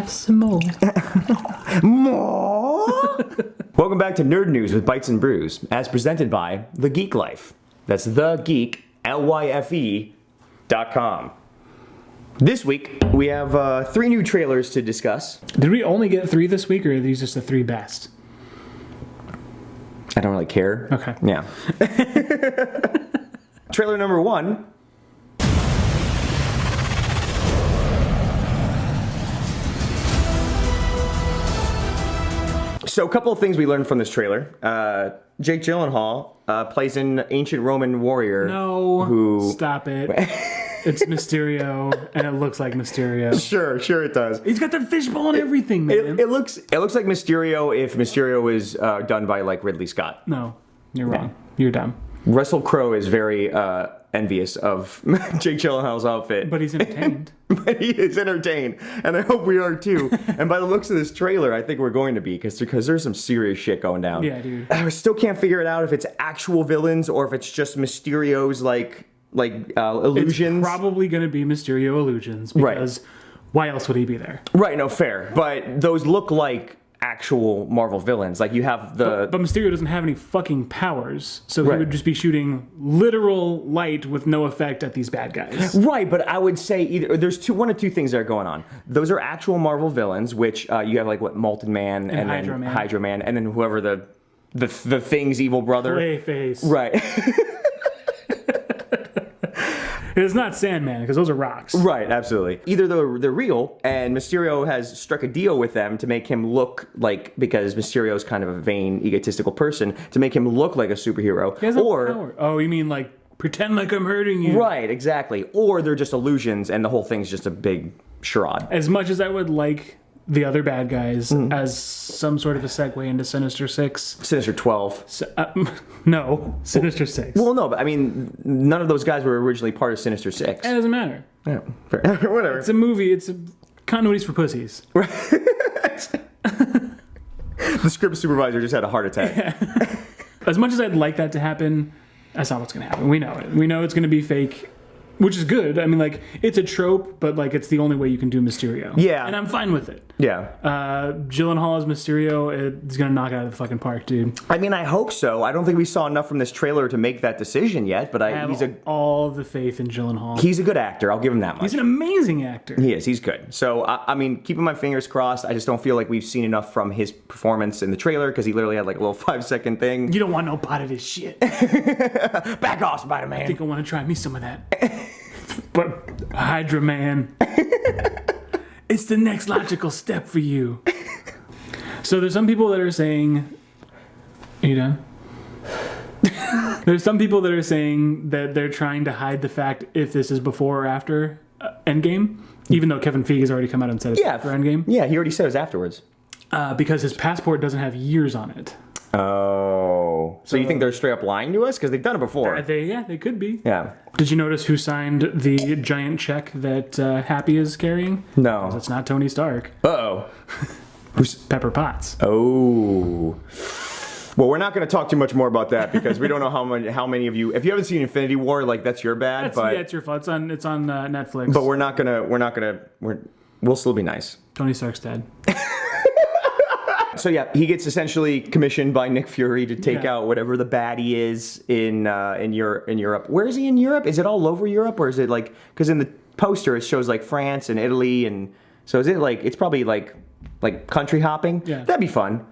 have some more. More? Welcome back to Nerd News with Bytes and Brews, as presented by The Geek Lyfe. That's The Geek, Lyfe.com. This week, we have 3 new trailers to discuss. Did we only get 3 this week, or are these just the 3 best? I don't really care. Okay. Yeah. Trailer number 1. So a couple of things we learned from this trailer. Jake Gyllenhaal plays an ancient Roman warrior. No, stop it. It's Mysterio, and it looks like Mysterio. Sure it does. He's got the fishbowl and everything, man. It looks like Mysterio if Mysterio is done by like Ridley Scott. No, you're wrong. You're dumb. Russell Crowe is very envious of Jake Gyllenhaal's outfit. But he's entertained. But he is entertained, and I hope we are too. And by the looks of this trailer, I think we're going to be, because there's some serious shit going down. Yeah, dude. I still can't figure it out if it's actual villains or if it's just Mysterio's like illusions. It's probably going to be Mysterio illusions, because why else would he be there? Right, no, fair. But those look like actual Marvel villains. Like you have But Mysterio doesn't have any fucking powers, so he would just be shooting literal light with no effect at these bad guys. Right, but I would say there's one of two things that are going on. Those are actual Marvel villains, which you have like Molten Man and then Hydra Man, and then whoever the Thing's evil brother. Clayface. Right. It's not Sandman, because those are rocks. Right, absolutely. Either they're real, and Mysterio has struck a deal with them to make him look like, because Mysterio is kind of a vain, egotistical person, to make him look like a superhero. He has no power. Oh, you mean like pretend like I'm hurting you? Right, exactly. Or they're just illusions, and the whole thing's just a big charade. As much as I would like the other bad guys as some sort of a segue into Sinister Six. Sinister 12. No, Sinister Six. Well, no, but I mean, none of those guys were originally part of Sinister Six. It doesn't matter. Yeah, whatever. It's a movie. It's continuity's for pussies. Right. The script supervisor just had a heart attack. Yeah. As much as I'd like that to happen, that's not what's going to happen. We know it. We know it's going to be fake. Which is good. I mean, like, it's a trope, but, like, it's the only way you can do Mysterio. Yeah. And I'm fine with it. Yeah. Gyllenhaal as Mysterio, it's going to knock it out of the fucking park, dude. I mean, I hope so. I don't think we saw enough from this trailer to make that decision yet, but he's all the faith in Gyllenhaal. He's a good actor. I'll give him that much. He's an amazing actor. He is. He's good. So, I mean, keeping my fingers crossed. I just don't feel like we've seen enough from his performance in the trailer, because he literally had, like, a little 5-second thing. You don't want no part of this shit. Back off, Spider-Man. I think I want to try me some of that. But Hydra Man, it's the next logical step for you. So there's some people that are saying, are you done? There's some people that are saying that they're trying to hide the fact if this is before or after Endgame, even though Kevin Feige has already come out and said it's after Endgame. Yeah, he already said it was afterwards. Because his passport doesn't have years on it. Oh. So you think they're straight up lying to us? Because they've done it before. They could be. Yeah. Did you notice who signed the giant check that Happy is carrying? No. Because it's not Tony Stark. Uh-oh. Who's Pepper Potts? Oh. Well, we're not going to talk too much more about that, because we don't know how many of you. If you haven't seen Infinity War, like, that's your bad. Yeah, it's your fault. It's on Netflix. But we'll still be nice. Tony Stark's dead. So yeah, he gets essentially commissioned by Nick Fury to take out whatever the baddie is in Europe. Where is he in Europe? Is it all over Europe, or is it like, because in the poster it shows like France and Italy, and so is it like, it's probably like country hopping? Yeah, that'd be fun.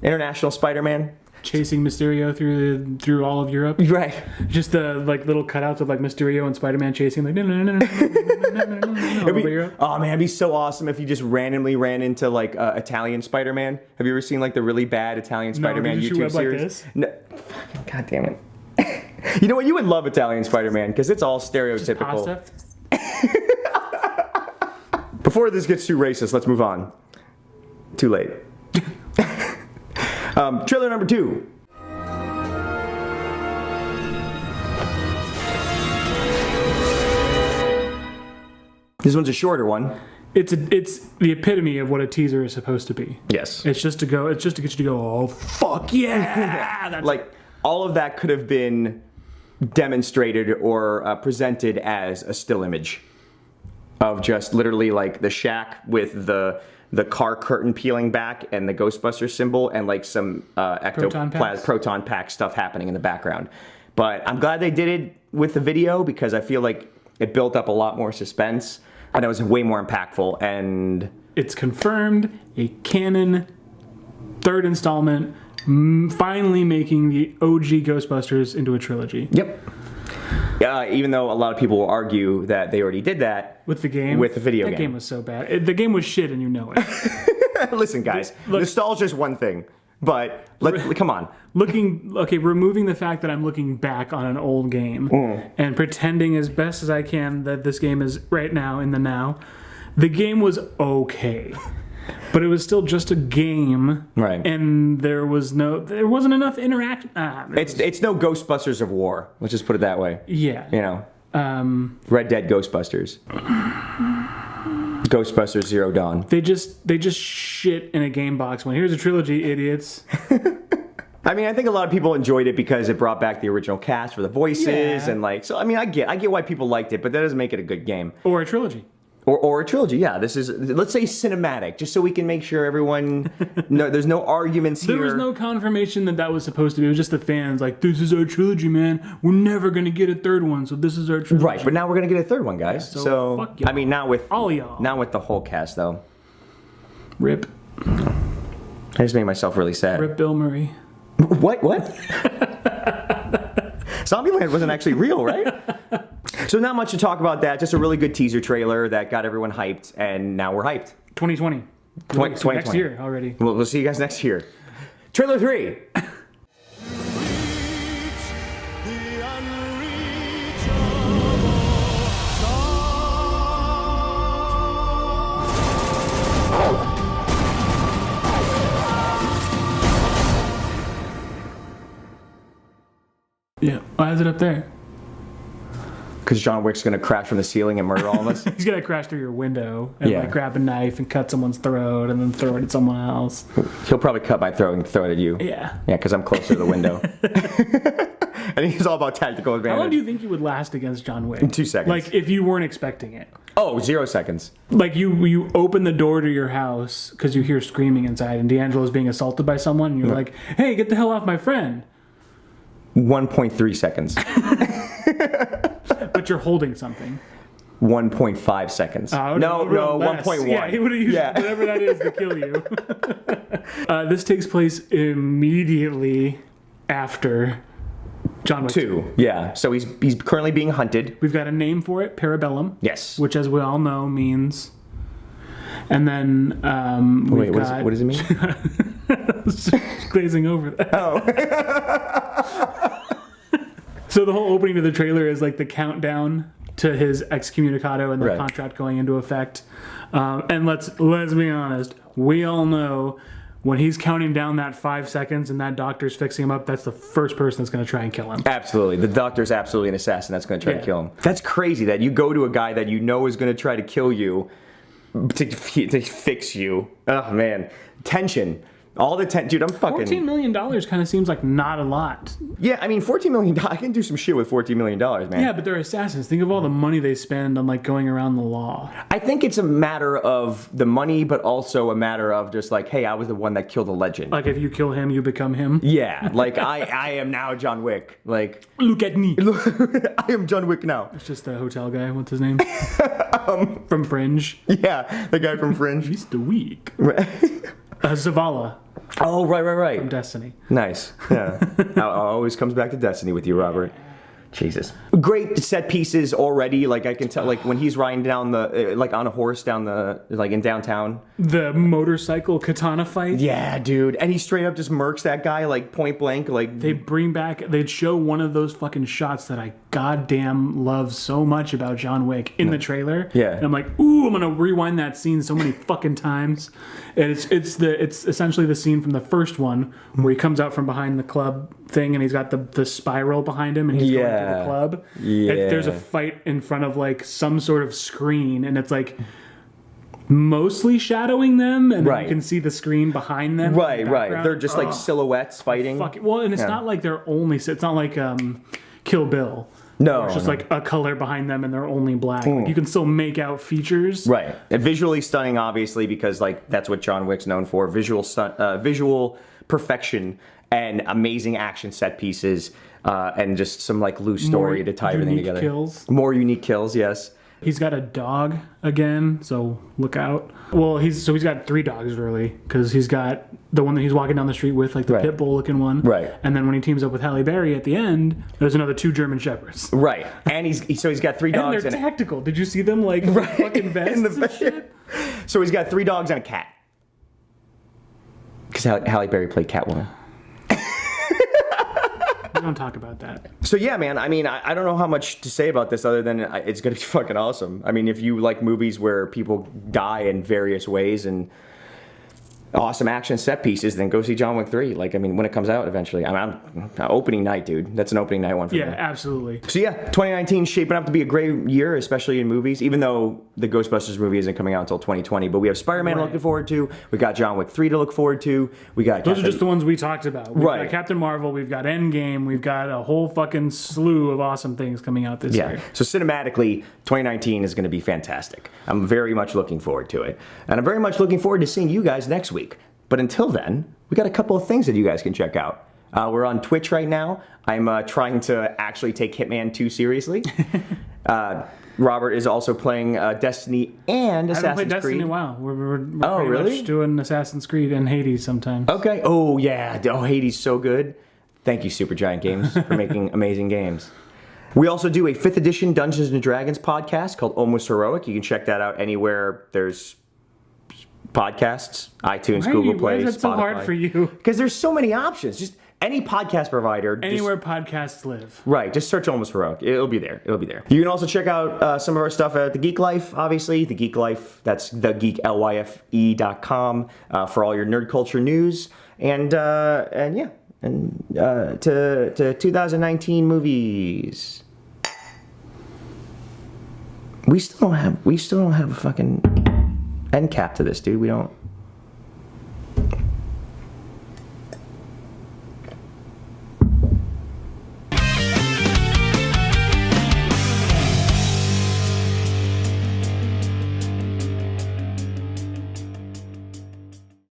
International Spider-Man. Chasing Mysterio through all of Europe. Right. Just the like little cutouts of like Mysterio and Spider-Man chasing like oh man, it'd be so awesome if you just randomly ran into like Italian Spider-Man. Have you ever seen like the really bad Italian Spider-Man YouTube series? Like this? No. God damn it. You know what? You would love Italian Spider-Man, because it's all stereotypical. Just pasta? Before this gets too racist, let's move on. Too late. Trailer number 2. This one's a shorter one. It's the epitome of what a teaser is supposed to be. Yes. It's just to get you to go, oh fuck yeah! That's like, all of that could have been demonstrated or presented as a still image of just literally like the shack with the the car curtain peeling back and the Ghostbusters symbol and like some proton pack stuff happening in the background. But I'm glad they did it with the video because I feel like it built up a lot more suspense and it was way more impactful. And it's confirmed a canon third installment, finally making the OG Ghostbusters into a trilogy. Yep. Even though a lot of people will argue that they already did that with the game, with the video game. That game was so bad. The game was shit, and you know it. Listen, guys, nostalgia is one thing, but come on. Removing the fact that I'm looking back on an old game and pretending as best as I can that this game is right now in the now, the game was okay. But it was still just a game, right? And there wasn't enough interaction. It's no Ghostbusters of War. Let's just put it that way. Yeah, you know, Red Dead Ghostbusters, Ghostbusters Zero Dawn. They just shit in a game box. When here's a trilogy, idiots. I mean, I think a lot of people enjoyed it because it brought back the original cast for the voices and like. So I mean, I get why people liked it, but that doesn't make it a good game or a trilogy. Or a trilogy, yeah. This is, let's say, cinematic, just so we can make sure everyone, there's no arguments here. There was no confirmation that was supposed to be. It was just the fans like, this is our trilogy, man. We're never going to get a third one, so this is our trilogy. Right, but now we're going to get a third one, guys. Yeah, so fuck y'all. I mean, not with all y'all. Not with the whole cast, though. Rip. I just made myself really sad. Rip Bill Murray. What? Zombieland wasn't actually real, right? So not much to talk about that. Just a really good teaser trailer that got everyone hyped, and now we're hyped. 2020. 2020. Next year already. We'll see you guys next year. Trailer 3. Yeah. Why is it up there? Because John Wick's going to crash from the ceiling and murder all of us? He's going to crash through your window and like grab a knife and cut someone's throat and then throw it at someone else. He'll probably cut my throat and throw it at you. Yeah. Yeah, because I'm closer to the window. And he's all about tactical advantage. How long do you think you would last against John Wick? 2 seconds. Like, if you weren't expecting it. Oh, 0 seconds. Like, you open the door to your house because you hear screaming inside and D'Angelo's being assaulted by someone and you're like, hey, get the hell off my friend. 1.3 seconds. But you're holding something. 1.5 seconds. No, 1.1. Yeah, he would have used whatever that is to kill you. This takes place immediately after John Wick 2. Yeah, so he's currently being hunted. We've got a name for it, Parabellum. Yes. Which, as we all know, means... And then Wait, what does it mean? Just glazing over that. Oh. So the whole opening of the trailer is like the countdown to his excommunicado and the contract going into effect. And let's be honest, we all know when he's counting down that 5 seconds and that doctor's fixing him up, that's the first person that's going to try and kill him. Absolutely. The doctor's absolutely an assassin that's going to try to kill him. That's crazy that you go to a guy that you know is going to try to kill you to fix you. Oh, man. Tension. All the dude, I'm fucking... $14 million kind of seems like not a lot. Yeah, I mean, $14 million, I can do some shit with $14 million, man. Yeah, but they're assassins. Think of all the money they spend on, like, going around the law. I think it's a matter of the money, but also a matter of just like, hey, I was the one that killed a legend. Like, if you kill him, you become him? Yeah, like, I am now John Wick. Like... Look at me. I am John Wick now. It's just a hotel guy. What's his name? From Fringe. Yeah, the guy from Fringe. Mr. Weak. Zavala. Oh, right. From Destiny. Nice. Yeah. Always comes back to Destiny with you, Robert. Jesus. Great set pieces already. Like, I can tell, like, when he's riding down the, like, on a horse down the, like, in downtown. The motorcycle katana fight? Yeah, dude. And he straight up just murks that guy, like, point blank. Like, they'd show one of those fucking shots that I goddamn love so much about John Wick in the trailer. Yeah. And I'm like, ooh, I'm going to rewind that scene so many fucking times. And it's essentially the scene from the first one where he comes out from behind the club thing and he's got the spiral behind him and he's going to the club. Yeah. There's a fight in front of like some sort of screen and it's like mostly shadowing them and you can see the screen behind them. Right. They're just like silhouettes fighting. Well, and it's not like they're only... It's not like Kill Bill No, It's just no. like a color behind them and they're only black. Like, you can still make out features. Right. And visually stunning, obviously, because like that's what John Wick's known for: visual perfection and amazing action set pieces, and just some like loose story More to tie everything unique together. kills. More unique kills, yes. He's got a dog again, so look out. Well, he's got 3 dogs really, because he's got the one that he's walking down the street with, like the Right. pit bull looking one. Right. And then when he teams up with Halle Berry at the end, there's another 2 German shepherds. Right. And he's got 3 And dogs they're and tactical. Did you see them like fucking vests in the and shit? So he's got 3 dogs and a cat. Because Halle Berry played Catwoman. We don't talk about that. So yeah, man. I mean, I don't know how much to say about this other than it's gonna be fucking awesome. I mean, if you like movies where people die in various ways and awesome action set pieces, then go see John Wick 3. Like, I mean, when it comes out eventually. I'm opening night, dude. That's an opening night one for Yeah, me. absolutely. So yeah, 2019 is shaping up to be a great year, especially in movies, even though the Ghostbusters movie isn't coming out until 2020. But we have Spider-Man Right. looking forward to. We got John Wick 3 to look forward to. We got Those are just the ones we talked about. We've Right. got Captain Marvel, we've got Endgame, we've got a whole fucking slew of awesome things coming out this year. So cinematically, 2019 is going to be fantastic. I'm very much looking forward to it. And I'm very much looking forward to seeing you guys next week. But until then, we got a couple of things that you guys can check out. We're on Twitch right now. I'm trying to actually take Hitman 2 seriously. Robert is also playing Destiny and I haven't Assassin's played Destiny Creed. in a while. We're Oh, pretty really? much doing Assassin's Creed and Hades sometimes. Okay. Oh, yeah. Oh, Hades so good. Thank you, Supergiant Games, for making amazing games. We also do a 5th edition Dungeons & Dragons podcast called Almost Heroic. You can check that out anywhere there's podcasts, iTunes, Google Play, Why is that so hard Spotify. for you? Because there's so many options. Just any podcast provider. Anywhere podcasts live. Right, just search Almost Heroic. It'll be there. It'll be there. You can also check out some of our stuff at the Geek Life, obviously. The Geek Life, that's thegeeklyfe.com for all your nerd culture news. And yeah, and to 2019 movies. We still don't have a fucking end cap to this, dude. We don't.